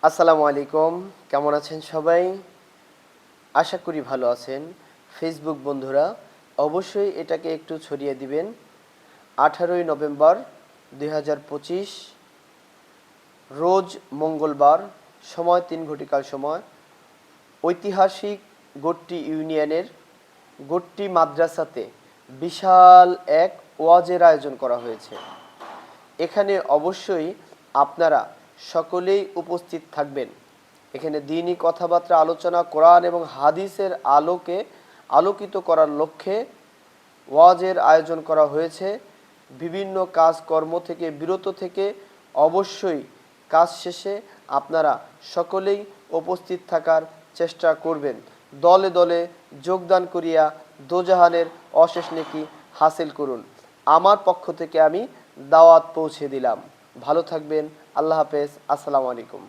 আসসালামু আলাইকুম। কেমন আছেন সবাই? আশা করি ভালো আছেন। ফেসবুক বন্ধুরা অবশ্যই এটাকে একটু ছড়িয়ে দিবেন। 18ই নভেম্বর 2025 রোজ মঙ্গলবার, সময় 3 ঘটিকার সময়, ঐতিহাসিক গট্টি ইউনিয়নের গট্টি মাদ্রাসাতে বিশাল এক ওয়াজের আয়োজন করা হয়েছে। এখানে অবশ্যই আপনারা সকলেই উপস্থিত থাকবেন। এখানে দ্বীনি কথাবার্তা আলোচনা, কোরআন এবং হাদিসের আলোকিত করার লক্ষ্যে ওয়াজের আয়োজন করা হয়েছে। বিভিন্ন কাজকর্ম থেকে বিরত থেকে অবশ্যই কাজ শেষে আপনারা সকলেই উপস্থিত থাকার চেষ্টা করবেন। দলে দলে যোগদান করিয়া দোজাহানের অশেষ নেকি হাসিল করুন। আমার পক্ষ থেকে আমি দাওয়াত পৌঁছে দিলাম। ভালো থাকবেন। আল্লাহ হাফেজ। আসসালামু আলাইকুম।